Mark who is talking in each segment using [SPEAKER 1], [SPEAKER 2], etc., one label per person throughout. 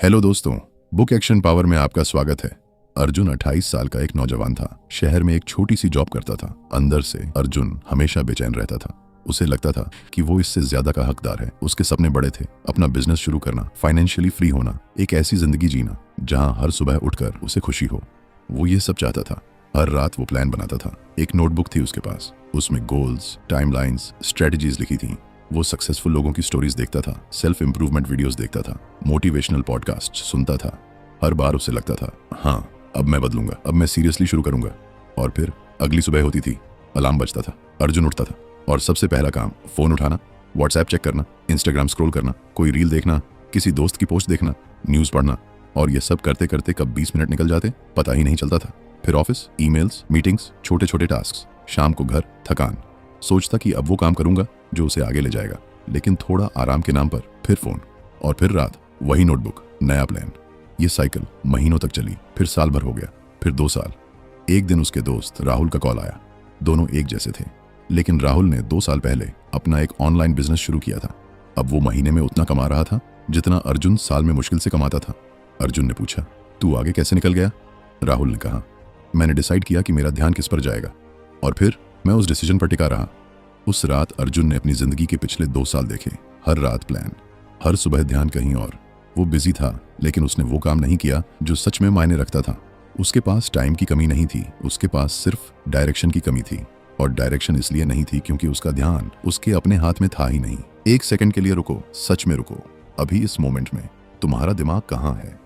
[SPEAKER 1] Hello दोस्तों, book action power में आपका स्वागत है। अर्जुन 28 साल का एक नौजवान था। शहर में एक छोटी सी जॉब करता था। अंदर से अर्जुन हमेशा बेचैन रहता था। उसे लगता था कि वो इससे ज्यादा का हकदार है। उसके सपने बड़े थे, अपना बिजनेस शुरू करना, फाइनेंशियली फ्री होना, एक ऐसी जिंदगी जीना जहां हर सुबह उठकर उसे खुशी हो। वो ये सब चाहता था। हर रात वो प्लान बनाता था। एक नोटबुक थी उसके पास, उसमें गोल्स, टाइमलाइंस, स्ट्रेटजीज लिखी थी। वो सक्सेसफुल लोगों की स्टोरीज देखता था, सेल्फ इंप्रूवमेंट वीडियोस देखता था, मोटिवेशनल पॉडकास्ट सुनता था। हर बार उसे लगता था, हाँ अब मैं बदलूंगा, अब मैं सीरियसली शुरू करूंगा। और फिर अगली सुबह होती थी, अलार्म बजता था, अर्जुन उठता था और सबसे पहला काम फोन उठाना, व्हाट्सएप चेक करना, इंस्टाग्राम स्क्रॉल करना, कोई रील देखना, किसी दोस्त की पोस्ट देखना, न्यूज पढ़ना। और ये सब करते करते कब 20 मिनट निकल जाते पता ही नहीं चलता था। फिर ऑफिस, ईमेल्स, मीटिंग्स, छोटे छोटे टास्क, शाम को घर, थकान। सोचता कि अब वो काम करूंगा जो उसे आगे ले जाएगा, लेकिन थोड़ा आराम के नाम पर फिर फोन, और फिर रात वही नोटबुक, नया प्लान। ये साइकिल महीनों तक चली, फिर साल भर हो गया, फिर 2 साल। एक दिन उसके दोस्त राहुल का कॉल आया। दोनों एक जैसे थे, लेकिन राहुल ने 2 साल पहले अपना एक ऑनलाइन बिजनेस शुरू किया था। अब वो महीने में उतना कमा रहा था जितना अर्जुन साल में मुश्किल से कमाता था। अर्जुन ने पूछा, तू आगे कैसे निकल गया? राहुल ने कहा, मैंने डिसाइड किया कि मेरा ध्यान किस पर जाएगा, और फिर मैं उस डिसीजन पर टिका रहा। उस रात अर्जुन ने अपनी जिंदगी के पिछले 2 साल देखे। हर रात प्लान, हर सुबह ध्यान कहीं और। वो बिजी था, लेकिन उसने वो काम नहीं किया जो सच में मायने रखता था। उसके पास टाइम की कमी नहीं थी, उसके पास सिर्फ डायरेक्शन की कमी थी। और डायरेक्शन इसलिए नहीं थी क्योंकि उसका ध्यान उसके अपने हाथ में था ही नहीं। एक सेकंड के लिए रुको, सच में रुको। अभी इस मोमेंट में तुम्हारा दिमाग कहाँ है?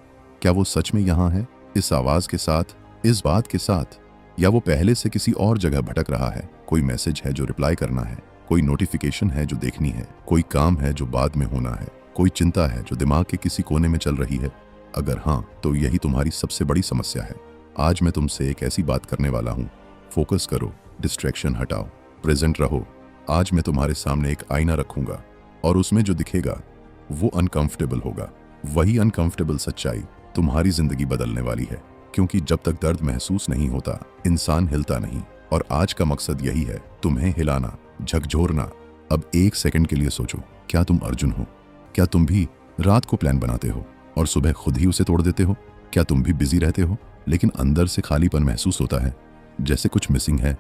[SPEAKER 1] क्या वो सच में यहाँ है, इस आवाज के साथ, इस बात के साथ, या वो पहले से किसी और जगह भटक रहा है? कोई मैसेज है जो रिप्लाई करना है, कोई नोटिफिकेशन है जो देखनी है, कोई काम है जो बाद में होना है, कोई चिंता है जो दिमाग के किसी कोने में चल रही है? अगर हाँ, तो यही तुम्हारी सबसे बड़ी समस्या है। आज मैं तुमसे एक ऐसी बात करने वाला हूँ। फोकस करो, डिस्ट्रैक्शन हटाओ, प्रेजेंट रहो। आज मैं तुम्हारे सामने एक आईना रखूंगा, और उसमें जो दिखेगा वो अनकंफर्टेबल होगा। वही अनकंफर्टेबल सच्चाई तुम्हारी जिंदगी बदलने वाली है। क्योंकि जब तक दर्द महसूस नहीं होता, इंसान हिलता नहीं। और आज का मकसद यही है, तुम्हें हिलाना, झकझोरना। अब एक सेकंड के लिए सोचो, क्या तुम अर्जुन हो? क्या तुम भी रात को प्लान बनाते हो और सुबह खुद ही उसे तोड़ देते हो? क्या तुम भी बिजी रहते हो, लेकिन अंदर से खालीपन महसूस होता है, जैसे कुछ मिसिंग है?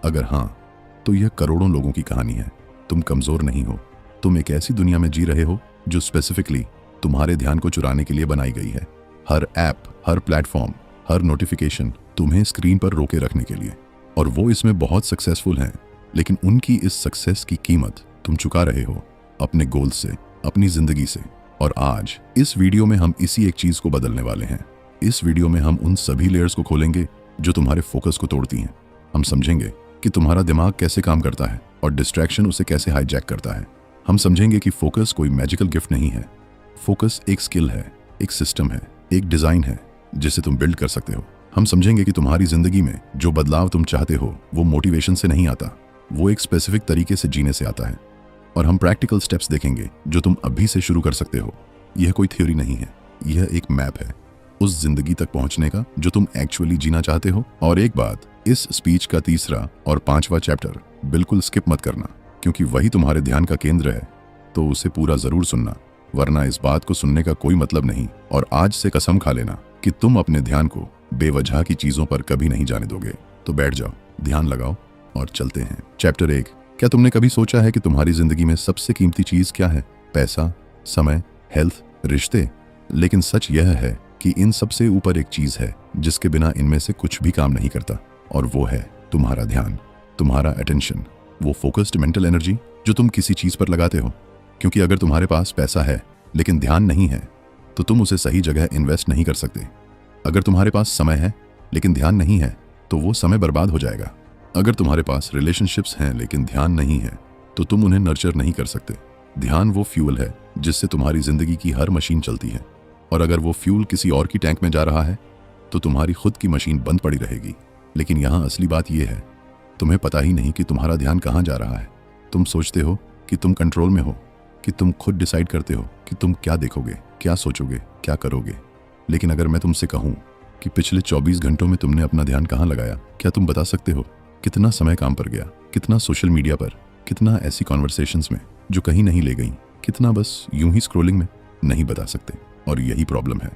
[SPEAKER 1] अगर हाँ, तो यह करोड़ों लोगों की कहानी है। तुम कमजोर नहीं हो, तुम एक ऐसी दुनिया में जी रहे हो जो स्पेसिफिकली तुम्हारे ध्यान को चुराने के लिए बनाई गई है। हर ऐप, हर प्लेटफॉर्म, हर नोटिफिकेशन तुम्हें स्क्रीन पर रोके रखने के लिए। और वो इसमें बहुत सक्सेसफुल हैं, लेकिन उनकी इस सक्सेस की कीमत तुम चुका रहे हो, अपने गोल से, अपनी जिंदगी से। और आज इस वीडियो में हम इसी एक चीज को बदलने वाले हैं। इस वीडियो में हम उन सभी लेयर्स को खोलेंगे जो तुम्हारे फोकस को तोड़ती हैं। हम समझेंगे कि तुम्हारा दिमाग कैसे काम करता है और डिस्ट्रैक्शन उसे कैसे हाईजैक करता है। हम समझेंगे कि फोकस कोई मैजिकल गिफ्ट नहीं है। फोकस एक स्किल है, एक सिस्टम है, एक डिजाइन है जिसे तुम बिल्ड कर सकते हो। हम समझेंगे कि तुम्हारी जिंदगी में जो बदलाव तुम चाहते हो वो मोटिवेशन से नहीं आता, वो एक स्पेसिफिक तरीके से जीने से आता है। और हम प्रैक्टिकल स्टेप्स देखेंगे जो तुम अभी से शुरू कर सकते हो। यह कोई थ्योरी नहीं है, यह एक मैप है उस जिंदगी तक पहुंचने का जो तुम एक्चुअली जीना चाहते हो। और एक बात, इस स्पीच का 3रा और 5वां चैप्टर बिल्कुल स्किप मत करना, क्योंकि वही तुम्हारे ध्यान का केंद्र है। तो उसे पूरा जरूर सुनना, वरना इस बात को सुनने का कोई मतलब नहीं। और आज से कसम खा लेना कि तुम अपने ध्यान को बेवजह की चीजों पर कभी नहीं जाने दोगे। तो बैठ जाओ, ध्यान लगाओ और चलते हैं। चैप्टर 1। क्या तुमने कभी सोचा है कि तुम्हारी जिंदगी में सबसे कीमती चीज क्या है? पैसा, समय, हेल्थ, रिश्ते? लेकिन सच यह है कि इन सबसे ऊपर एक चीज है जिसके बिना इनमें से कुछ भी काम नहीं करता, और वो है तुम्हारा ध्यान, तुम्हारा अटेंशन, वो फोकस्ड मेंटल एनर्जी जो तुम किसी चीज पर लगाते हो। क्योंकि अगर तुम्हारे पास पैसा है लेकिन ध्यान नहीं है, तो तुम उसे सही जगह इन्वेस्ट नहीं कर सकते। अगर तुम्हारे पास समय है लेकिन ध्यान नहीं है, तो वो समय बर्बाद हो जाएगा। अगर तुम्हारे पास रिलेशनशिप्स हैं लेकिन ध्यान नहीं है, तो तुम उन्हें नर्चर नहीं कर सकते। ध्यान वो फ्यूल है जिससे तुम्हारी जिंदगी की हर मशीन चलती है। और अगर वो फ्यूल किसी और की टैंक में जा रहा है, तो तुम्हारी खुद की मशीन बंद पड़ी रहेगी। लेकिन यहाँ असली बात यह है, तुम्हें पता ही नहीं कि तुम्हारा ध्यान कहाँ जा रहा है। तुम सोचते हो कि तुम कंट्रोल में हो, कि तुम खुद डिसाइड करते हो कि तुम क्या देखोगे, क्या सोचोगे, क्या करोगे। लेकिन अगर मैं तुमसे कहूं कि पिछले 24 घंटों में तुमने अपना ध्यान कहाँ लगाया, क्या तुम बता सकते हो? कितना समय काम पर गया, कितना सोशल मीडिया पर, कितना ऐसी कॉन्वर्सेशंस में जो कहीं नहीं ले गई, कितना बस यूं ही स्क्रोलिंग में? नहीं बता सकते। और यही प्रॉब्लम है।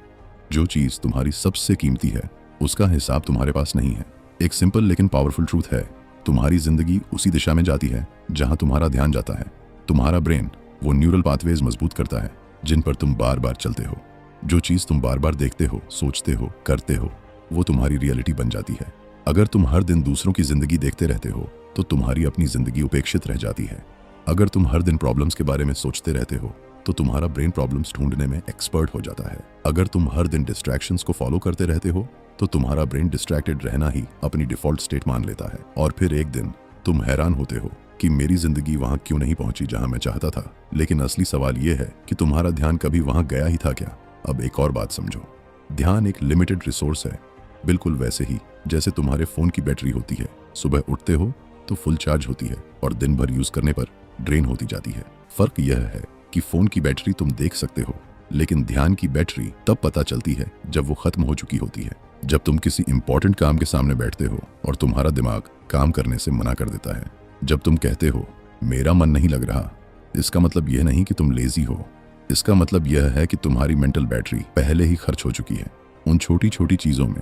[SPEAKER 1] जो चीज़ तुम्हारी सबसे कीमती है उसका हिसाब तुम्हारे पास नहीं है। एक सिंपल लेकिन पावरफुल ट्रूथ है, तुम्हारी जिंदगी उसी दिशा में जाती है जहां तुम्हारा ध्यान जाता है। तुम्हारा ब्रेन वो न्यूरल पाथवेज मजबूत करता है जिन पर तुम बार बार चलते हो। जो चीज़ तुम बार बार देखते हो, सोचते हो, करते हो, वो तुम्हारी रियलिटी बन जाती है। अगर तुम हर दिन दूसरों की जिंदगी देखते रहते हो तो तुम्हारी अपनी जिंदगी उपेक्षित रह जाती है। अगर तुम हर दिन प्रॉब्लम्स के बारे में सोचते रहते हो तो तुम्हारा ब्रेन प्रॉब्लम्स ढूंढने में एक्सपर्ट हो जाता है। अगर तुम हर दिन डिस्ट्रैक्शंस को फॉलो करते रहते हो तो तुम्हारा ब्रेन डिस्ट्रैक्टेड रहना ही अपनी डिफॉल्ट स्टेट मान लेता है। और फिर एक दिन तुम हैरान होते हो कि मेरी जिंदगी वहां क्यों नहीं पहुंची जहां मैं चाहता था। लेकिन असली सवाल यह है कि तुम्हारा ध्यान कभी वहां गया ही था क्या? अब एक और बात समझो, ध्यान एक लिमिटेड रिसोर्स है, बिल्कुल वैसे ही जैसे तुम्हारे फोन की बैटरी होती है। सुबह उठते हो तो फुल चार्ज होती है और दिन भर यूज करने पर ड्रेन होती जाती है। फर्क यह है कि फोन की बैटरी तुम देख सकते हो, लेकिन ध्यान की बैटरी तब पता चलती है जब वो खत्म हो चुकी होती है। जब तुम किसी इंपॉर्टेंट काम के सामने बैठते हो और तुम्हारा दिमाग काम करने से मना कर देता है। जब तुम कहते हो मेरा मन नहीं लग रहा, इसका मतलब यह नहीं कि तुम लेजी हो, इसका मतलब यह है कि तुम्हारी मेंटल बैटरी पहले ही खर्च हो चुकी है। उन छोटी छोटी चीजों में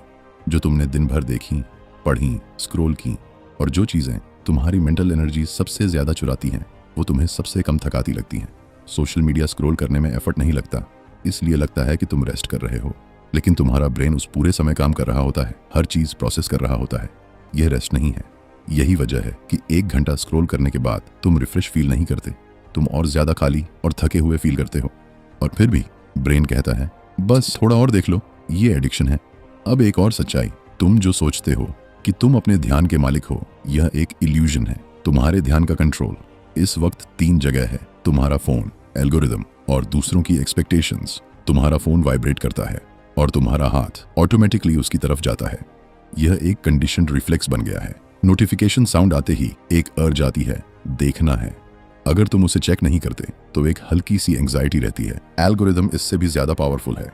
[SPEAKER 1] जो तुमने दिन भर देखी, पढ़ी, स्क्रॉल की, और जो चीजें तुम्हारी मेंटल एनर्जी सबसे ज्यादा चुराती हैं वो तुम्हें सबसे कम थकाती लगती हैं। सोशल मीडिया स्क्रॉल करने में एफर्ट नहीं लगता, इसलिए लगता है कि तुम रेस्ट कर रहे हो, लेकिन तुम्हारा ब्रेन उस पूरे समय काम कर रहा होता है, हर चीज प्रोसेस कर रहा होता है। यह रेस्ट नहीं है। यही वजह है कि 1 घंटा स्क्रॉल करने के बाद तुम रिफ्रेश फील नहीं करते, तुम और ज्यादा खाली और थके हुए फील करते हो। और फिर भी ब्रेन कहता है बस थोड़ा और देख लो। ये एडिक्शन है। अब एक और सच्चाई, तुम जो सोचते हो कि तुम अपने ध्यान के मालिक हो, यह एक इल्यूजन है। तुम्हारे ध्यान का कंट्रोल इस वक्त 3 जगह है, तुम्हारा फोन, एल्गोरिदम और दूसरों की एक्सपेक्टेशंस। तुम्हारा फोन वाइब्रेट करता है और तुम्हारा हाथ ऑटोमेटिकली उसकी तरफ जाता है। यह एक कंडीशनड रिफ्लेक्स बन गया है। नोटिफिकेशन साउंड आते ही एक अर्ज आती है, देखना है। अगर तुम उसे चेक नहीं करते तो एक हल्की सी एंग्जाइटी रहती है। एल्गोरिदम इससे भी ज्यादा पावरफुल है।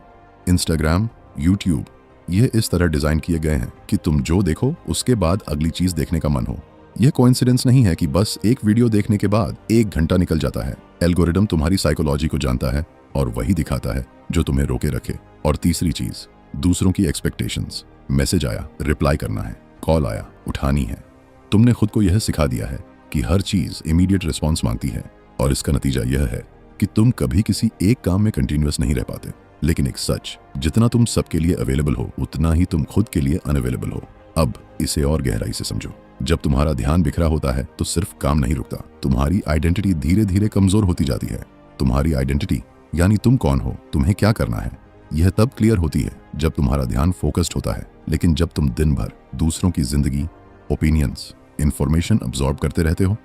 [SPEAKER 1] इंस्टाग्राम, यूट्यूब, यह इस तरह डिजाइन किए गए हैं कि तुम जो देखो उसके बाद अगली चीज देखने का मन हो। यह कोइंसिडेंस नहीं है कि बस एक वीडियो देखने के बाद 1 घंटा निकल जाता है। एल्गोरिदम तुम्हारी साइकोलॉजी को जानता है और वही दिखाता है जो तुम्हें रोके रखे। और तीसरी चीज, दूसरों की एक्सपेक्टेशंस। मैसेज आया, रिप्लाई करना है, कॉल आया, उठानी है। तुमने खुद को यह सिखा दिया है कि हर चीज इमीडिएट रिस्पॉन्स मांगती है, और इसका नतीजा यह है कि तुम कभी किसी एक काम में कंटिन्यूअस नहीं रह पाते। लेकिन एक सच, जितना तुम सबके लिए अवेलेबल हो उतना ही तुम खुद के लिए अनअवेलेबल हो। अब इसे और गहराई से समझो। जब तुम्हारा ध्यान बिखरा होता है तो सिर्फ काम नहीं रुकता, तुम्हारी आइडेंटिटी धीरे धीरे कमजोर होती जाती है। तुम्हारी आइडेंटिटी यानी तुम कौन हो, तुम्हें क्या करना है, यह तब क्लियर होती है जब तुम्हारा ध्यान फोकस्ड होता है। लेकिन जब तुम दिन भर दूसरों की जिंदगी, ओपिनियंस, इंफॉर्मेशन अब्सॉर्ब करते रहते हो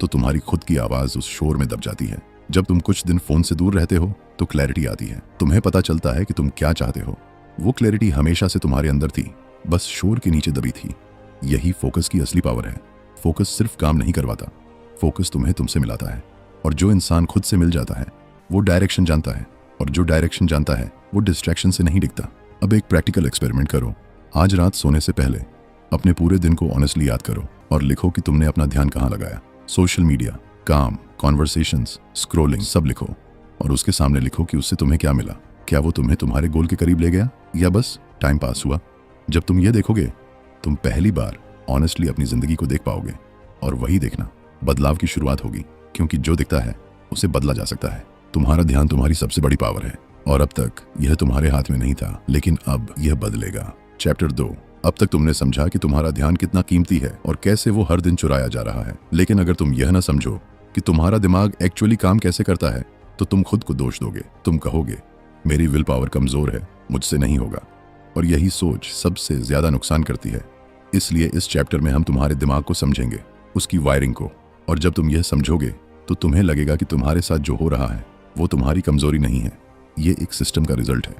[SPEAKER 1] तो तुम्हारी खुद की आवाज उस शोर में दब जाती है। जब तुम कुछ दिन फोन से दूर रहते हो तो क्लैरिटी आती है। तुम्हें पता चलता है कि तुम क्या चाहते हो। वो क्लैरिटी हमेशा से तुम्हारे अंदर थी, बस शोर के नीचे दबी थी। यही फोकस की असली पावर है। फोकस सिर्फ काम नहीं करवाता, फोकस तुम्हें तुमसे मिलाता है। और जो इंसान खुद से मिल जाता है वो डायरेक्शन जानता है, और जो डायरेक्शन जानता है वो डिस्ट्रैक्शन से नहीं दिखता। अब एक प्रैक्टिकल एक्सपेरिमेंट करो। आज रात सोने से पहले अपने पूरे दिन को ऑनेस्टली याद करो और लिखो कि तुमने अपना ध्यान कहाँ लगाया। सोशल मीडिया, काम, कॉन्वर्सेशंस, स्क्रोलिंग, सब लिखो। और उसके सामने लिखो कि उससे तुम्हें क्या मिला। क्या वो तुम्हें तुम्हारे गोल के करीब ले गया या बस टाइम पास हुआ? जब तुम ये देखोगे तुम पहली बार ऑनेस्टली अपनी जिंदगी को देख पाओगे। और वही देखना बदलाव की शुरुआत होगी, क्योंकि जो दिखता है उसे बदला जा सकता है। तुम्हारा ध्यान तुम्हारी सबसे बड़ी पावर है, और अब तक यह तुम्हारे हाथ में नहीं था, लेकिन अब यह बदलेगा। चैप्टर 2। अब तक तुमने समझा कि तुम्हारा ध्यान कितना कीमती है और कैसे वो हर दिन चुराया जा रहा है। लेकिन अगर तुम यह ना समझो कि तुम्हारा दिमाग एक्चुअली काम कैसे करता है तो तुम खुद को दोष दोगे। तुम कहोगे मेरी विल पावर कमजोर है, मुझसे नहीं होगा। और यही सोच सबसे ज्यादा नुकसान करती है। इसलिए इस चैप्टर में हम तुम्हारे दिमाग को समझेंगे, उसकी वायरिंग को। और जब तुम यह समझोगे तो तुम्हें लगेगा कि तुम्हारे साथ जो हो रहा है वो तुम्हारी कमजोरी नहीं है, ये एक सिस्टम का रिजल्ट है।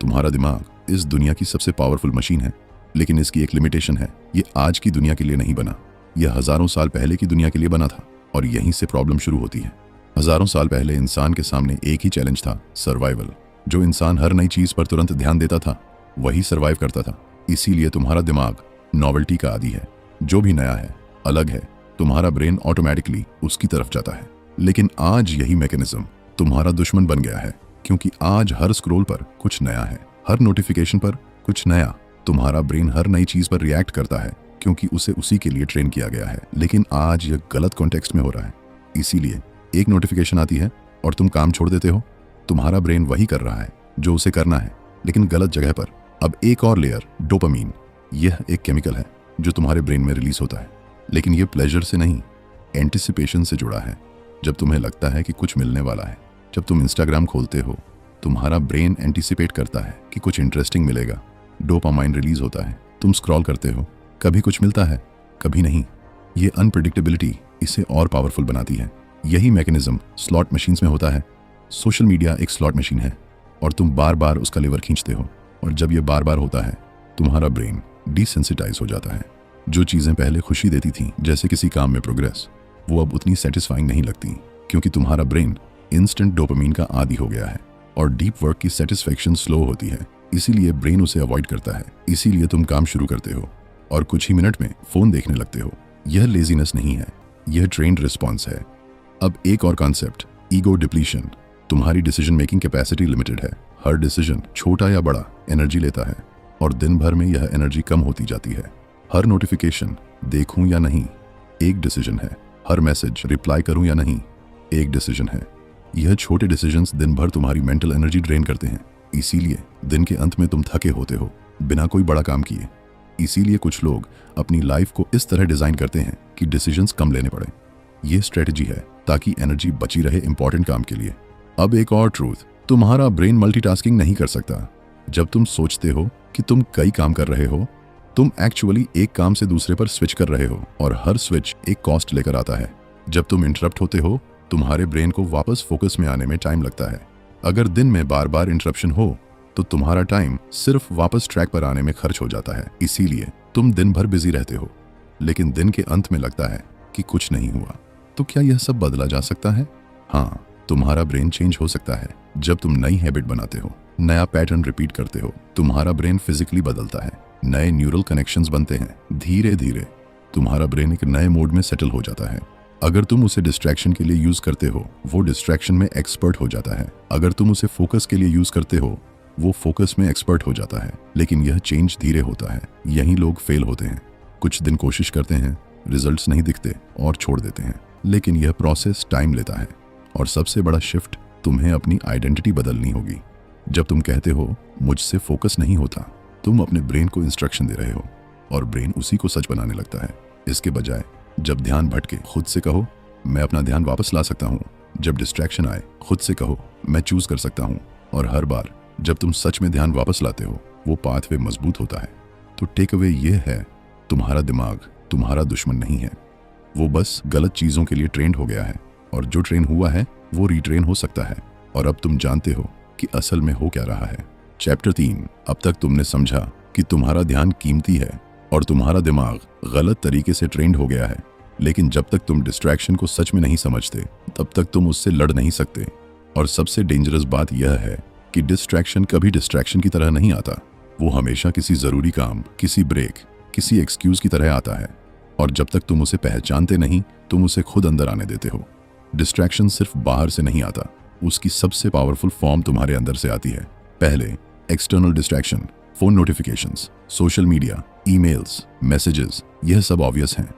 [SPEAKER 1] तुम्हारा दिमाग इस दुनिया की सबसे पावरफुल मशीन है, लेकिन इसकी एक लिमिटेशन है। ये आज की दुनिया के लिए नहीं बना, यह हजारों साल पहले की दुनिया के लिए बना था। और यहीं से प्रॉब्लम शुरू होती है। हजारों साल पहले इंसान के सामने एक ही चैलेंज था, सर्वाइवल। जो इंसान हर नई चीज पर तुरंत ध्यान देता था वही सर्वाइव करता था। इसीलिए तुम्हारा दिमाग नॉवेल्टी का आदी है। जो भी नया है, अलग है, तुम्हारा ब्रेन ऑटोमेटिकली उसकी तरफ जाता है। लेकिन आज यही मैकेनिज्म तुम्हारा दुश्मन बन गया है। क्योंकि आज हर स्क्रॉल पर कुछ नया है, हर नोटिफिकेशन पर कुछ नया। तुम्हारा ब्रेन हर नई चीज पर रिएक्ट करता है क्योंकि उसे उसी के लिए ट्रेन किया गया है। लेकिन आज यह गलत कॉन्टेक्स्ट में हो रहा है। इसीलिए एक नोटिफिकेशन आती है और तुम काम छोड़ देते हो। तुम्हारा ब्रेन वही कर रहा है जो उसे करना है, लेकिन गलत जगह पर। अब एक और लेयर, डोपामीन। यह एक केमिकल है जो तुम्हारे ब्रेन में रिलीज होता है, लेकिन यह प्लेजर से नहीं, एंटिसिपेशन से जुड़ा है। जब तुम्हें लगता है कि कुछ मिलने वाला है, जब तुम इंस्टाग्राम खोलते हो, तुम्हारा ब्रेन एंटिसिपेट करता है कि कुछ इंटरेस्टिंग मिलेगा। डोपामाइन रिलीज होता है। तुम स्क्रॉल करते हो, कभी कुछ मिलता है, कभी नहीं। ये अनप्रेडिक्टेबिलिटी इसे और पावरफुल बनाती है। यही मैकेनिज्म स्लॉट मशीन्स में होता है। सोशल मीडिया एक स्लॉट मशीन है और तुम बार बार उसका लीवर खींचते हो, और जब यह बार बार होता है, तुम्हारा ब्रेन डिसेंसिटाइज हो जाता है। जो चीज़ें पहले खुशी देती थीं, जैसे किसी काम में प्रोग्रेस, वो अब उतनी सेटिस्फाइंग नहीं लगती, क्योंकि तुम्हारा ब्रेन इंस्टेंट डोपामीन का आदी हो गया है और डीप वर्क की सेटिस्फैक्शन स्लो होती है। इसीलिए ब्रेन उसे अवॉइड करता है। इसीलिए तुम काम शुरू करते हो और कुछ ही मिनट में फोन देखने लगते हो। यह लेजीनेस नहीं है, यह ट्रेन्ड रिस्पॉन्स है। अब एक और कॉन्सेप्ट, ईगो डिप्लीशन। तुम्हारी डिसीजन मेकिंग कैपेसिटी लिमिटेड है। हर डिसीजन, छोटा या बड़ा, एनर्जी लेता है और दिन भर में यह एनर्जी कम होती जाती है। हर नोटिफिकेशन, देखूं या नहीं, एक डिसीजन है। हर मैसेज, रिप्लाई करूं या नहीं, एक डिसीजन है। यह छोटे डिसीजंस दिन भर तुम्हारी मेंटल एनर्जी ड्रेन करते हैं। इसीलिए दिन के अंत में तुम थके होते हो, बिना कोई बड़ा काम किए। इसीलिए कुछ लोग अपनी लाइफ को इस तरह डिजाइन करते हैं कि डिसीजंस कम लेने पड़े। यह स्ट्रेटजी है ताकि एनर्जी बची रहे इंपॉर्टेंट काम के लिए। अब एक और ट्रूथ, तुम्हारा ब्रेन मल्टीटास्किंग नहीं कर सकता। जब तुम सोचते हो कि तुम कई काम कर रहे हो, तुम एक्चुअली एक काम से दूसरे पर स्विच कर रहे हो, और हर स्विच एक कॉस्ट लेकर आता है। जब तुम इंटरप्ट होते हो, तुम्हारे ब्रेन को वापस फोकस में आने में टाइम लगता है। अगर दिन में बार बार इंटरप्शन हो, तो तुम्हारा टाइम सिर्फ वापस ट्रैक पर आने में खर्च हो जाता है। इसीलिए तुम दिन भर बिजी रहते हो, लेकिन दिन के अंत में लगता है कि कुछ नहीं हुआ। तो क्या यह सब बदला जा सकता है? हाँ, तुम्हारा ब्रेन चेंज हो सकता है। जब तुम नई हैबिट बनाते हो, नया पैटर्न रिपीट करते हो, तुम्हारा ब्रेन फिजिकली बदलता है। नए न्यूरल कनेक्शंस बनते हैं। धीरे धीरे तुम्हारा ब्रेन एक नए मोड में सेटल हो जाता है। अगर तुम उसे डिस्ट्रैक्शन के लिए यूज करते हो, वो डिस्ट्रैक्शन में एक्सपर्ट हो जाता है। अगर तुम उसे फोकस के लिए यूज करते हो, वो फोकस में एक्सपर्ट हो जाता है। लेकिन यह चेंज धीरे होता है। यही लोग फेल होते हैं। कुछ दिन कोशिश करते हैं, रिजल्ट्स नहीं दिखते और छोड़ देते हैं। लेकिन यह प्रोसेस टाइम लेता है। और सबसे बड़ा शिफ्ट, तुम्हें अपनी आइडेंटिटी बदलनी होगी। जब तुम कहते हो मुझसे फोकस नहीं होता, तुम अपने ब्रेन को इंस्ट्रक्शन दे रहे हो और ब्रेन उसी को सच बनाने लगता है। इसके बजाय जब ध्यान भटके, खुद से कहो मैं अपना ध्यान वापस ला सकता हूँ। जब डिस्ट्रैक्शन आए, खुद से कहो मैं चूज कर सकता हूँ। और हर बार जब तुम सच में ध्यान वापस लाते हो, वो पाथवे मजबूत होता है। तो टेक अवे ये है, तुम्हारा दिमाग तुम्हारा दुश्मन नहीं है। वो बस गलत चीजों के लिए ट्रेंड हो गया है, और जो ट्रेन हुआ है वो रिट्रेन हो सकता है। और अब तुम जानते हो कि असल में हो क्या रहा है। चैप्टर 3। अब तक तुमने समझा कि तुम्हारा ध्यान कीमती है और तुम्हारा दिमाग गलत तरीके से ट्रेंड हो गया है। लेकिन जब तक तुम डिस्ट्रैक्शन को सच में नहीं समझते, तब तक तुम उससे लड़ नहीं सकते। और सबसे डेंजरस बात यह है कि डिस्ट्रैक्शन कभी डिस्ट्रैक्शन की तरह नहीं आता। वो हमेशा किसी जरूरी काम, किसी ब्रेक, किसी एक्सक्यूज की तरह आता है। और जब तक तुम उसे पहचानते नहीं, तुम उसे खुद अंदर आने देते हो। डिस्ट्रैक्शन सिर्फ बाहर से नहीं आता, उसकी सबसे पावरफुल फॉर्म तुम्हारे अंदर से आती है। पहले external distraction, phone notifications, social media, emails, messages, यह सब ऑब्वियस हैं।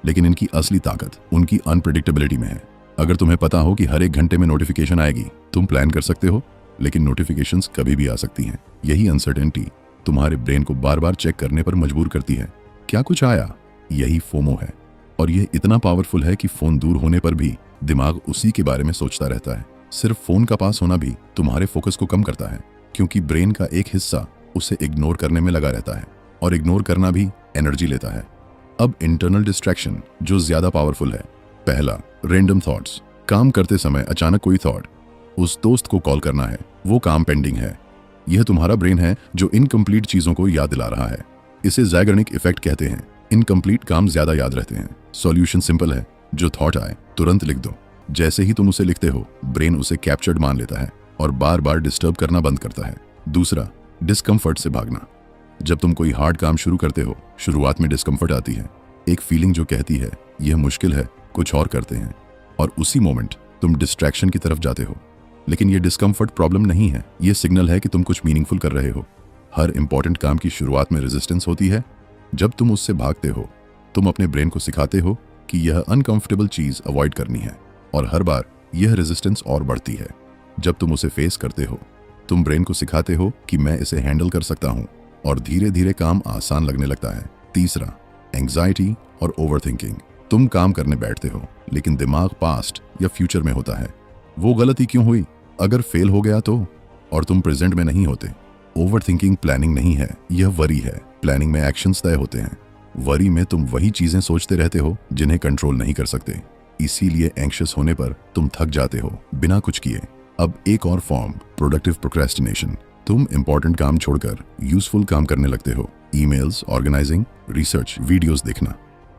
[SPEAKER 1] लेकिन इनकी असली ताकत उनकी अनप्रेडिक्टेबिलिटी में है। अगर तुम्हें पता हो कि हर एक घंटे में नोटिफिकेशन आएगी, तुम प्लान कर सकते हो, लेकिन नोटिफिकेशंस कभी भी आ सकती हैं। यही अनसर्टेनिटी तुम्हारे ब्रेन को बार बार चेक करने पर मजबूर करती है। क्या कुछ आया? यही फोमो है। और यह इतना पावरफुल है कि फोन दूर होने पर भी दिमाग उसी के बारे में सोचता रहता है। सिर्फ फोन का पास होना भी तुम्हारे फोकस को कम करता है, क्योंकि ब्रेन का एक हिस्सा उसे इग्नोर करने में लगा रहता है, और इग्नोर करना भी एनर्जी लेता है। अब इंटरनल डिस्ट्रैक्शन जो ज्यादा पावरफुल है। पहला, रैंडम थॉट्स। काम करते समय अचानक कोई थॉट, उस दोस्त को कॉल करना है, वो काम पेंडिंग है। यह तुम्हारा ब्रेन है जो इनकम्प्लीट चीजों को याद दिला रहा है। इसे ज़ैगर्निक इफेक्ट कहते हैं। इनकम्प्लीट काम ज्यादा याद रहते हैं। सॉल्यूशन सिंपल है, जो थॉट आए तुरंत लिख दो। जैसे ही तुम उसे लिखते हो, ब्रेन उसे कैप्चर्ड मान लेता है और बार बार डिस्टर्ब करना बंद करता है। दूसरा, डिस्कम्फर्ट से भागना। जब तुम कोई हार्ड काम शुरू करते हो, शुरुआत में डिस्कम्फर्ट आती है, एक फीलिंग जो कहती है यह मुश्किल है, कुछ और करते हैं। और उसी मोमेंट तुम डिस्ट्रैक्शन की तरफ जाते हो। लेकिन ये डिस्कम्फर्ट प्रॉब्लम नहीं है, ये सिग्नल है कि तुम कुछ मीनिंगफुल कर रहे हो। हर इंपॉर्टेंट काम की शुरुआत में रेजिस्टेंस होती है। जब तुम उससे भागते हो, तुम अपने ब्रेन को सिखाते हो कि यह अनकंफर्टेबल चीज अवॉइड करनी है, और हर बार यह रेजिस्टेंस और बढ़ती है। जब तुम उसे फेस करते हो, तुम ब्रेन को सिखाते हो कि मैं इसे हैंडल कर सकता हूं, और धीरे धीरे काम आसान लगने लगता है। तीसरा, एंग्जाइटी और ओवरथिंकिंग। तुम काम करने बैठते हो, लेकिन दिमाग पास्ट या फ्यूचर में होता है। वो गलती क्यों हुई, अगर फेल हो गया तो, और तुम प्रेजेंट में नहीं होते। ओवरथिंकिंग प्लानिंग नहीं है, यह वरी है। प्लानिंग में एक्शंस तय होते हैं, वरी में तुम वही चीजें सोचते रहते हो जिन्हें कंट्रोल नहीं कर सकते। इसीलिए एंग्शियस होने पर तुम थक जाते हो बिना कुछ किए। अब एक और फॉर्म, प्रोडक्टिव प्रोक्रेस्टिनेशन। तुम इंपॉर्टेंट काम छोड़कर यूजफुल काम करने लगते हो। ईमेल्स, ऑर्गेनाइजिंग, रिसर्च, वीडियोस देखना।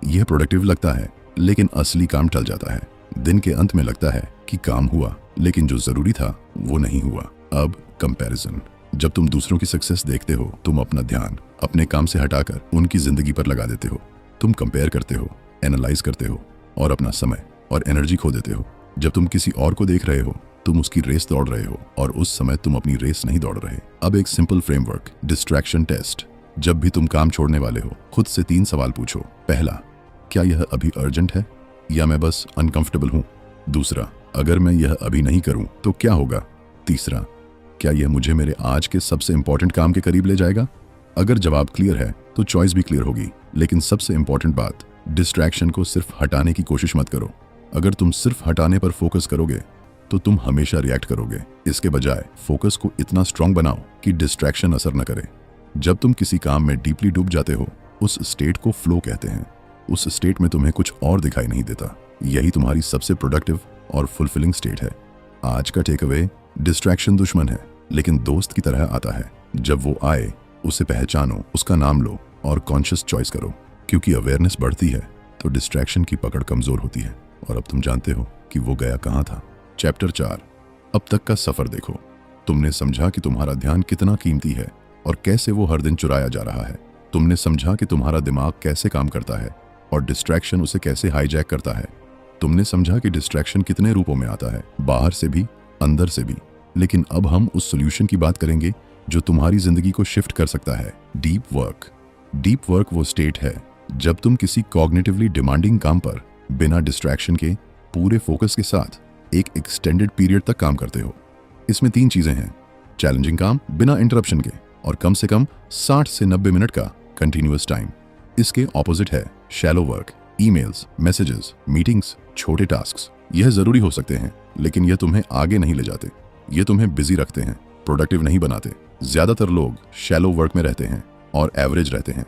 [SPEAKER 1] यह प्रोडक्टिव लगता है, लेकिन असली काम टल जाता है। दिन के अंत में लगता है कि काम हुआ, लेकिन जो जरूरी था वो नहीं हुआ। अब कंपैरिजन। जब तुम दूसरों की सक्सेस देखते हो, तुम अपना ध्यान अपने काम से हटाकर उनकी जिंदगी पर लगा देते हो। तुम कंपेयर करते हो, एनालाइज करते हो, और अपना समय और एनर्जी खो देते हो। जब तुम किसी और को देख रहे हो, तुम उसकी रेस दौड़ रहे हो, और उस समय तुम अपनी रेस नहीं दौड़ रहे। अब एक सिंपल फ्रेमवर्क, डिस्ट्रैक्शन टेस्ट। जब भी तुम काम छोड़ने वाले हो, खुद से 3 सवाल पूछो। पहला, क्या यह अभी अर्जेंट है, या मैं बस अनकंफर्टेबल हूं? दूसरा, अगर मैं यह अभी नहीं करूं तो क्या होगा? तीसरा, क्या यह मुझे मेरे आज के सबसे इंपॉर्टेंट काम के करीब ले जाएगा? अगर जवाब क्लियर है तो चॉइस भी क्लियर होगी। लेकिन सबसे इंपॉर्टेंट बात, डिस्ट्रैक्शन को सिर्फ हटाने की कोशिश मत करो। अगर तुम सिर्फ हटाने पर फोकस करोगे तो तुम हमेशा रिएक्ट करोगे। इसके बजाय फोकस को इतना स्ट्रांग बनाओ कि डिस्ट्रैक्शन असर न करे। जब तुम किसी काम में डीपली डूब जाते हो, उस स्टेट को फ्लो कहते हैं। उस स्टेट में तुम्हें कुछ और दिखाई नहीं देता। यही तुम्हारी सबसे प्रोडक्टिव और फुलफिलिंग स्टेट है। आज का टेक अवे, डिस्ट्रैक्शन दुश्मन है, लेकिन दोस्त की तरह आता है। जब वो आए, उसे पहचानो, उसका नाम लो, और कॉन्शियस चॉइस करो। क्योंकि अवेयरनेस बढ़ती है तो डिस्ट्रैक्शन की पकड़ कमजोर होती है, और अब तुम जानते हो कि वो गया कहाँ था। चैप्टर 4, अब तक का सफर देखो। तुमने समझा कि तुम्हारा ध्यान कितना कीमती है और कैसे वो हर दिन चुराया जा रहा है। तुमने समझा कि तुम्हारा दिमाग कैसे काम करता है और डिस्ट्रैक्शन उसे कैसे हाईजैक करता है। तुमने समझा कि डिस्ट्रैक्शन कितने रूपों में आता है, बाहर से भी, अंदर से भी। लेकिन अब हम उस सॉल्यूशन की बात करेंगे जो तुम्हारी जिंदगी को शिफ्ट कर सकता है, डीप वर्क। डीप वर्क वो स्टेट है जब तुम किसी कॉग्निटिवली डिमांडिंग काम पर बिना डिस्ट्रैक्शन के पूरे फोकस के साथ एक एक्सटेंडेड पीरियड तक काम करते हो। इसमें 3 चीजें हैं, चैलेंजिंग काम बिना इंटरप्शन के, और कम से कम 60 से 90 मिनट का कंटिन्यूअस टाइम। इसके ऑपोजिट है shallow work, emails, messages, meetings, छोटे टास्क्स। यह जरूरी हो सकते हैं, लेकिन यह तुम्हें आगे नहीं ले जाते। ये तुम्हें बिजी रखते हैं, प्रोडक्टिव नहीं बनाते। ज्यादातर लोग शैलो वर्क में रहते हैं और एवरेज रहते हैं,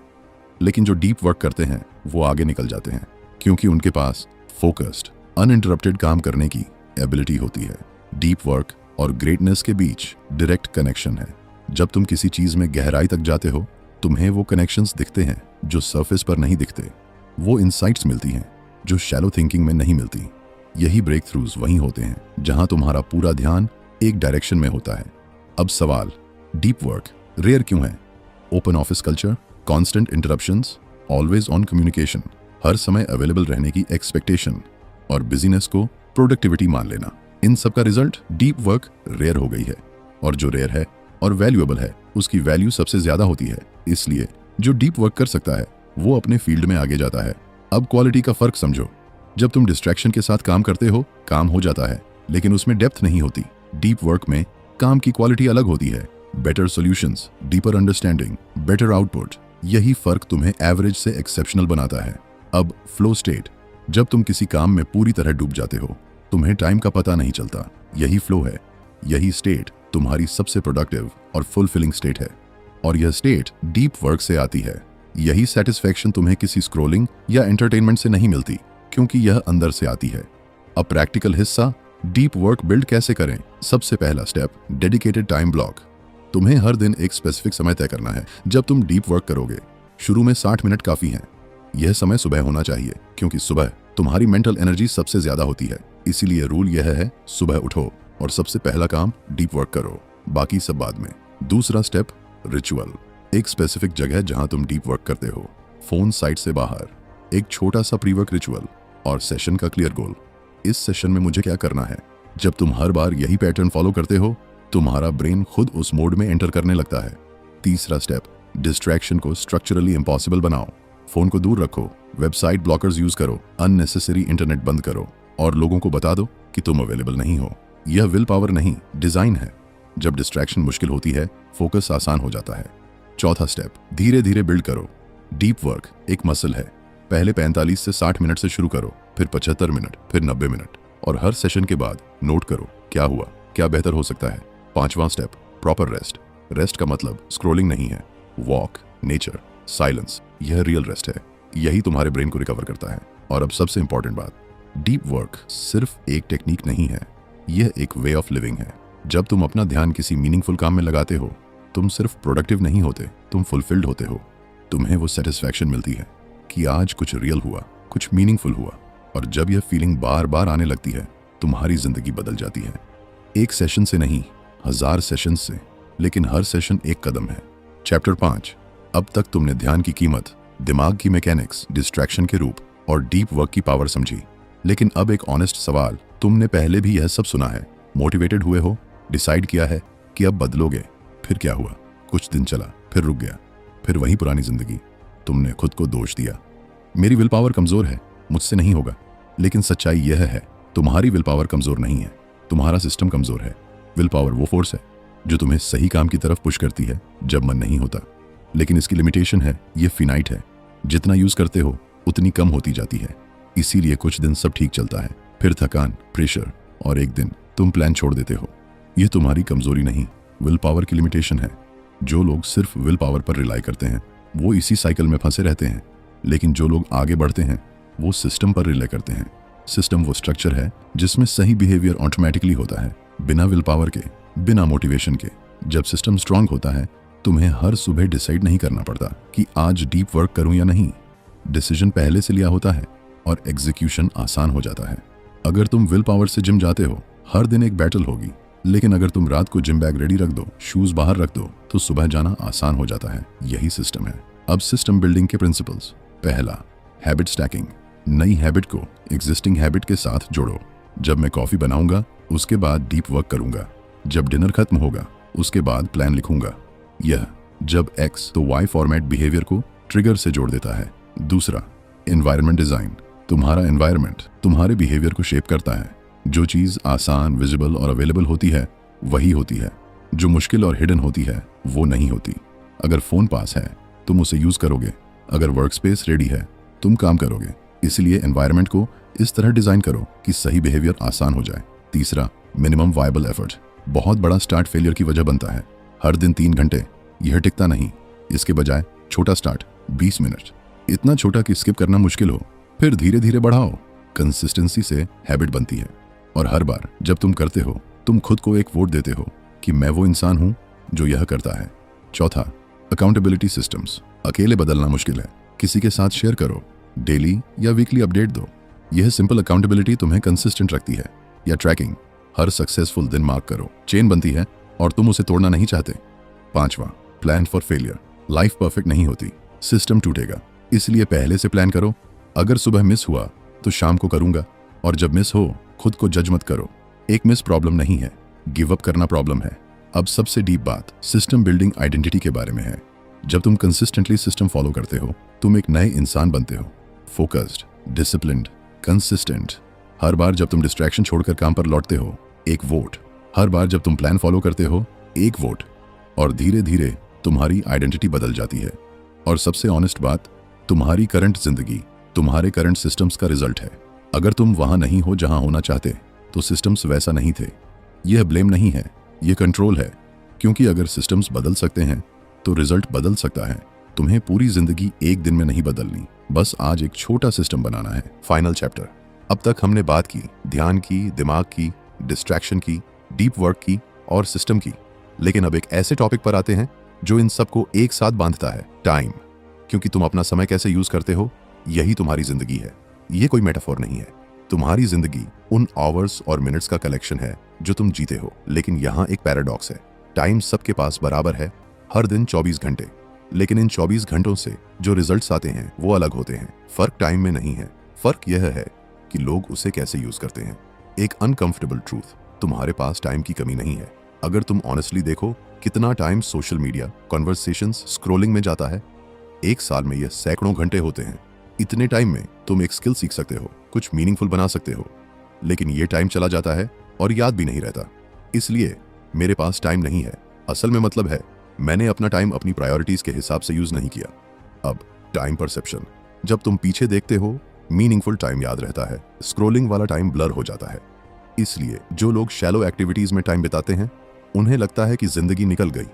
[SPEAKER 1] लेकिन जो डीप वर्क करते हैं वो आगे निकल जाते हैं, क्योंकि उनके पास फोकस्ड, अनइंटरप्टेड काम करने की एबिलिटी होती है। डीप वर्क और ग्रेटनेस के बीच डायरेक्ट कनेक्शन है। जब तुम किसी चीज में गहराई तक जाते हो, तुम्हें वो कनेक्शंस दिखते हैं जो सरफेस पर नहीं दिखते। वो इंसाइट्स मिलती हैं जो शैलो थिंकिंग में नहीं मिलती। यही ब्रेक थ्रूज वहीं होते हैं जहां तुम्हारा पूरा ध्यान एक डायरेक्शन में होता है। अब सवाल, डीप वर्क रेयर क्यों है? Open office culture, constant interruptions, always on communication, हर समय अवेलेबल रहने की एक्सपेक्टेशन, और बिजीनेस को प्रोडक्टिविटी मान लेना। इन सब का रिजल्ट डीप वर्क रेयर हो गई है। और जो रेयर है और वैल्यूएबल है, उसकी वैल्यू सबसे ज्यादा होती है। इसलिए जो डीप वर्क कर सकता है वो अपने फील्ड में आगे जाता है। अब क्वालिटी का फर्क समझो। जब तुम डिस्ट्रैक्शन के साथ काम करते हो, काम हो जाता है, लेकिन उसमें डेप्थ नहीं होती। डीप वर्क में काम की क्वालिटी अलग होती है। Better solutions, deeper understanding, better output. यही फर्क तुम्हें एवरेज से एक्सेप्शनल बनाता है। अब फ्लो स्टेट, जब तुम किसी काम में पूरी तरह डूब जाते हो, तुम्हें टाइम का पता नहीं चलता। यही फ्लो है। यही स्टेट तुम्हारी सबसे प्रोडक्टिव और फुलफिलिंग स्टेट है, और यह स्टेट डीप वर्क से आती है। यही सेटिस्फैक्शन तुम्हें किसी स्क्रोलिंग या एंटरटेनमेंट से नहीं मिलती, क्योंकि यह अंदर से आती है। अब प्रैक्टिकल हिस्सा, डीप वर्क बिल्ड कैसे करें? सबसे पहला स्टेप, डेडिकेटेड टाइम ब्लॉक। तुम्हें हर दिन एक स्पेसिफिक समय तय करना है जब तुम डीप वर्क करोगे। शुरू में 60 मिनट काफी हैं। यह समय सुबह होना चाहिए, क्योंकि सुबह तुम्हारी मेंटल एनर्जी सबसे ज्यादा होती है। इसीलिए रूल यह है, सुबह उठो और सबसे पहला काम डीप वर्क करो, बाकी सब बाद में। दूसरा स्टेप, रिचुअल। एक स्पेसिफिक जगह जहां तुम डीप वर्क करते हो, फोन साइट से बाहर। एक छोटा सा प्री वर्क रिचुअल और सेशन का क्लियर गोल। इस सेशन में मुझे क्या करना है, जब तुम हर बार यही पैटर्न फॉलो करते हो, तुम्हारा ब्रेन खुद उस मोड में एंटर करने लगता है। तीसरा स्टेप, डिस्ट्रैक्शन को स्ट्रक्चरली इम्पॉसिबल बनाओ। फोन को दूर रखो, वेबसाइट ब्लॉकर्स यूज करो, अननेसेसरी इंटरनेट बंद करो और लोगों को बता दो कि तुम अवेलेबल नहीं हो। यह विल पावर नहीं, डिजाइन है। जब डिस्ट्रैक्शन मुश्किल होती है, फोकस आसान हो जाता है। चौथा स्टेप, धीरे धीरे बिल्ड करो। डीप वर्क एक मसल है। पहले 45 से 60 मिनट से शुरू करो, फिर 75 मिनट, फिर 90 मिनट, और हर सेशन के बाद नोट करो क्या हुआ, क्या बेहतर हो सकता है। पांचवा स्टेप, प्रॉपर रेस्ट। रेस्ट का मतलब स्क्रोलिंग नहीं है। वॉक, नेचर, साइलेंस, यह रियल रेस्ट है। यही तुम्हारे ब्रेन को रिकवर करता है। और अब सबसे इंपॉर्टेंट बात, डीप वर्क सिर्फ एक टेक्निक नहीं है, यह एक वे ऑफ लिविंग है। जब तुम अपना ध्यान किसी मीनिंगफुल काम में लगाते हो, तुम सिर्फ प्रोडक्टिव नहीं होते, तुम फुलफिल्ड होते हो। तुम्हें वो सेटिस्फैक्शन मिलती है कि आज कुछ रियल हुआ, कुछ मीनिंगफुल हुआ। और जब यह फीलिंग बार बार आने लगती है, तुम्हारी जिंदगी बदल जाती है। एक सेशन से नहीं, 1000 सेशन से, लेकिन हर सेशन एक कदम है। चैप्टर 5। अब तक तुमने ध्यान की कीमत, दिमाग की मैकेनिक्स, डिस्ट्रैक्शन के रूप और डीप वर्क की पावर समझी। लेकिन अब एक ऑनेस्ट सवाल, तुमने पहले भी यह सब सुना है, मोटिवेटेड हुए हो, डिसाइड किया है कि अब बदलोगे, फिर क्या हुआ? कुछ दिन चला, फिर रुक गया, फिर वही पुरानी जिंदगी। तुमने खुद को दोष दिया, मेरी विल पावर कमजोर है, मुझसे नहीं होगा। लेकिन सच्चाई यह है, तुम्हारी विल पावर कमजोर नहीं है, तुम्हारा सिस्टम कमजोर है। विल पावर वो फोर्स है जो तुम्हें सही काम की तरफ पुश करती है जब मन नहीं होता। लेकिन इसकी लिमिटेशन है, ये फिनाइट है। जितना यूज करते हो उतनी कम होती जाती है। इसीलिए कुछ दिन सब ठीक चलता है, फिर थकान, प्रेशर, और एक दिन तुम प्लान छोड़ देते हो। यह तुम्हारी कमजोरी नहीं, विल पावर की लिमिटेशन है। जो लोग सिर्फ विल पावर पर रिलाई करते हैं, वो इसी साइकिल में फंसे रहते हैं। लेकिन जो लोग आगे बढ़ते हैं, वो सिस्टम पर रिले करते हैं। सिस्टम वो स्ट्रक्चर है जिसमें सही बिहेवियर ऑटोमेटिकली होता है, बिना विल पावर के, बिना मोटिवेशन के। जब सिस्टम स्ट्रांग होता है, तुम्हें हर सुबह डिसाइड नहीं करना पड़ता कि आज डीप वर्क करूं या नहीं। डिसीजन पहले से लिया होता है और एग्जीक्यूशन आसान हो जाता है। अगर तुम विल पावर से जिम जाते हो, हर दिन एक बैटल होगी। लेकिन अगर तुम रात को जिम बैग रेडी रख दो, शूज बाहर रख दो, तो सुबह जाना आसान हो जाता है। यही सिस्टम है। अब सिस्टम बिल्डिंग के प्रिंसिपल्स। पहला, हैबिट स्टैकिंग। नई हैबिट को एग्जिस्टिंग हैबिट के साथ जोड़ो। जब मैं कॉफी बनाऊंगा, उसके बाद डीप वर्क करूंगा। जब डिनर खत्म होगा, उसके बाद प्लान लिखूंगा। यह जब एक्स तो वाई फॉर्मेट बिहेवियर को ट्रिगर से जोड़ देता है। दूसरा, एनवायरनमेंट डिजाइन। तुम्हारा एनवायरनमेंट तुम्हारे बिहेवियर को शेप करता है। जो चीज आसान, विजिबल और अवेलेबल होती है, वही होती है। जो मुश्किल और हिडन होती है, वो नहीं होती। अगर फोन पास है, तुम उसे यूज करोगे। अगर वर्क स्पेस रेडी है, तुम काम करोगे। इसलिए एनवायरनमेंट को इस तरह डिजाइन करो कि सही बिहेवियर आसान हो जाए। तीसरा, मिनिमम वायबल एफर्ट। बहुत बड़ा स्टार्ट फेलियर की वजह बनता है। हर दिन 3 घंटे, यह टिकता नहीं। इसके बजाय छोटा स्टार्ट, 20 मिनट, इतना छोटा कि स्किप करना मुश्किल हो, फिर धीरे धीरे बढ़ाओ। कंसिस्टेंसी से हैबिट बनती है। और हर बार जब तुम करते हो, तुम खुद को एक वोट देते हो कि मैं वो इंसान हूं जो यह करता है। चौथा, अकाउंटेबिलिटी सिस्टम्स। अकेले बदलना मुश्किल है, किसी के साथ शेयर करो। डेली या वीकली अपडेट दो। यह सिंपल अकाउंटेबिलिटी तुम्हें कंसिस्टेंट रखती है। या ट्रैकिंग, हर सक्सेसफुल दिन मार्क करो। चेन बनती है और तुम उसे तोड़ना नहीं चाहते। पांचवा, plan for failure. Life perfect नहीं होती, सिस्टम टूटेगा, इसलिए पहले से प्लान करो। अगर सुबह मिस हुआ तो शाम को करूंगा, और जब मिस हो, खुद को जज मत करो। एक मिस प्रॉब्लम नहीं है, गिव अप करना प्रॉब्लम है। अब सबसे डीप बात सिस्टम बिल्डिंग आइडेंटिटी के बारे में है। जब तुम कंसिस्टेंटली सिस्टम फॉलो करते हो, तुम एक नए इंसान बनते हो। Focused, disciplined, consistent. हर बार जब तुम डिस्ट्रैक्शन छोड़कर काम पर लौटते हो, एक वोट। हर बार जब तुम प्लान फॉलो करते हो, एक वोट। और धीरे धीरे तुम्हारी आइडेंटिटी बदल जाती है। और सबसे ऑनेस्ट बात, तुम्हारी करंट जिंदगी तुम्हारे करंट सिस्टम्स का रिजल्ट है। अगर तुम वहां नहीं हो जहां होना चाहते, तो सिस्टम्स वैसा नहीं थे। यह ब्लेम नहीं है, यह कंट्रोल है। क्योंकि अगर सिस्टम्स बदल सकते हैं, तो रिजल्ट बदल सकता है। तुम्हें पूरी जिंदगी एक दिन में नहीं बदलनी, बस आज एक छोटा सिस्टम बनाना है। Final chapter. अब तक हमने बात की ध्यान की, दिमाग की, डिस्ट्रैक्शन की, डीप वर्क की और सिस्टम की। लेकिन अब एक ऐसे टॉपिक पर आते हैं जो इन सबको एक साथ बांधता है, टाइम। क्योंकि तुम अपना समय कैसे यूज करते हो, यही तुम्हारी जिंदगी है। ये कोई मेटाफोर नहीं है। तुम्हारी जिंदगी उन आवर्स और मिनट्स का कलेक्शन है जो तुम जीते हो। लेकिन यहाँ एक पैराडॉक्स है, टाइम सबके पास बराबर है, हर दिन 24 घंटे। लेकिन इन 24 घंटों से जो रिजल्ट्स आते हैं वो अलग होते हैं। फर्क टाइम में नहीं है, फर्क यह है कि लोग उसे कैसे यूज करते हैं। एक अनकंफर्टेबल ट्रूथ, तुम्हारे पास टाइम की कमी नहीं है। अगर तुम ऑनेस्टली देखो कितना time social media conversations scrolling में जाता है, एक साल में यह सैकड़ों घंटे होते हैं। इतने टाइम में तुम एक स्किल सीख सकते हो, कुछ मीनिंगफुल बना सकते हो, लेकिन ये टाइम चला जाता है और याद भी नहीं रहता। इसलिए मेरे पास टाइम नहीं है असल में मतलब है मैंने अपना टाइम अपनी प्रायोरिटीज के हिसाब से यूज नहीं किया। अब टाइम परसेप्शन, जब तुम पीछे देखते हो मीनिंगफुल टाइम याद रहता है, स्क्रोलिंग वाला टाइम ब्लर हो जाता है। इसलिए जो लोग शैलो एक्टिविटीज में टाइम बिताते हैं उन्हें लगता है कि जिंदगी निकल गई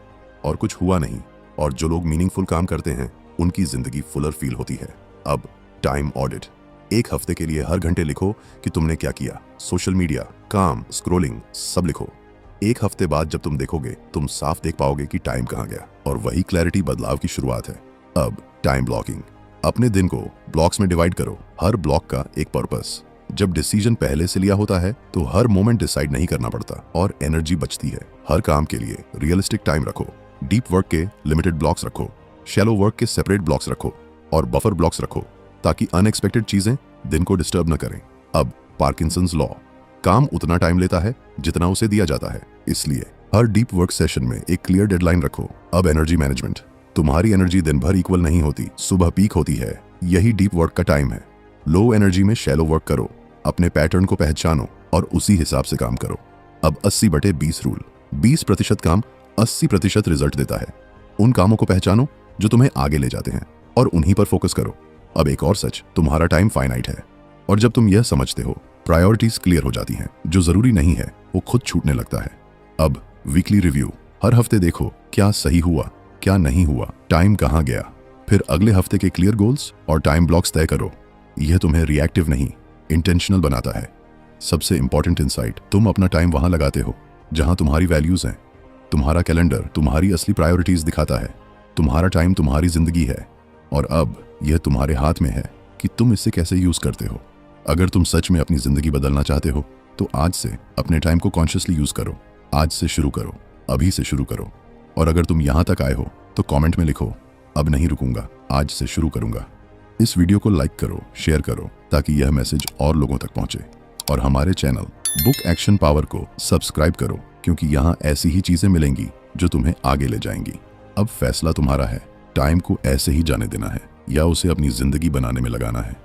[SPEAKER 1] और कुछ हुआ नहीं, और जो लोग मीनिंगफुल काम करते हैं उनकी जिंदगी फुलर फील होती है। अब टाइम ऑडिट, एक हफ्ते के लिए हर घंटे लिखो कि तुमने क्या किया, सोशल मीडिया, काम, स्क्रोलिंग, सब लिखो। एक हफ्ते बाद जब तुम देखोगे तुम साफ देख पाओगे कि टाइम कहाँ गया, और वही क्लैरिटी बदलाव की शुरुआत है। अब टाइम ब्लॉकिंग, अपने दिन को ब्लॉक्स में डिवाइड करो, हर ब्लॉक का एक पर्पस। जब डिसीजन पहले से लिया होता है तो हर मोमेंट डिसाइड नहीं करना पड़ता और एनर्जी बचती है। हर काम के लिए रियलिस्टिक टाइम रखो, डीप वर्क के लिमिटेड ब्लॉक्स रखो, शैलो वर्क के सेपरेट ब्लॉक्स रखो और बफर ब्लॉक्स रखो ताकि अनएक्सपेक्टेड चीजें दिन को डिस्टर्ब न करें। अब पार्किंसंस लॉ, काम उतना टाइम लेता है जितना उसे दिया जाता है, इसलिए हर डीप वर्क सेशन में एक क्लियर डेडलाइन रखो। अब एनर्जी मैनेजमेंट, तुम्हारी एनर्जी दिन भर इक्वल नहीं होती, सुबह पीक होती है, यही डीप वर्क का टाइम है। लो एनर्जी में शैलो वर्क करो, अपने पैटर्न को पहचानो और उसी हिसाब से काम करो। अब 80/20 रूल, 20% काम 80% रिजल्ट देता है। उन कामों को पहचानो जो तुम्हें आगे ले जाते हैं और उन्हीं पर फोकस करो। अब एक और सच, तुम्हारा टाइम फाइनाइट है, और जब तुम यह समझते हो प्रायोरिटीज क्लियर हो जाती हैं, जो जरूरी नहीं है वो खुद छूटने लगता है। अब वीकली रिव्यू, हर हफ्ते देखो क्या सही हुआ, क्या नहीं हुआ, टाइम कहाँ गया, फिर अगले हफ्ते के क्लियर गोल्स और टाइम ब्लॉक्स तय करो। यह तुम्हें रिएक्टिव नहीं इंटेंशनल बनाता है। सबसे इंपॉर्टेंट इंसाइट, तुम अपना टाइम वहां लगाते हो जहां तुम्हारी वैल्यूज हैं। तुम्हारा कैलेंडर तुम्हारी असली प्रायोरिटीज दिखाता है। तुम्हारा टाइम तुम्हारी जिंदगी है, और अब यह तुम्हारे हाथ में है कि तुम इसे कैसे यूज करते हो। अगर तुम सच में अपनी जिंदगी बदलना चाहते हो तो आज से अपने टाइम को कॉन्शियसली यूज करो। आज से शुरू करो, अभी से शुरू करो। और अगर तुम यहां तक आए हो तो कमेंट में लिखो, अब नहीं रुकूंगा, आज से शुरू करूंगा। इस वीडियो को लाइक करो, शेयर करो ताकि यह मैसेज और लोगों तक पहुंचे, और हमारे चैनल बुक एक्शन पावर को सब्सक्राइब करो, क्योंकि यहाँ ऐसी ही चीजें मिलेंगी जो तुम्हें आगे ले जाएंगी। अब फैसला तुम्हारा है, टाइम को ऐसे ही जाने देना है या उसे अपनी जिंदगी बनाने में लगाना है।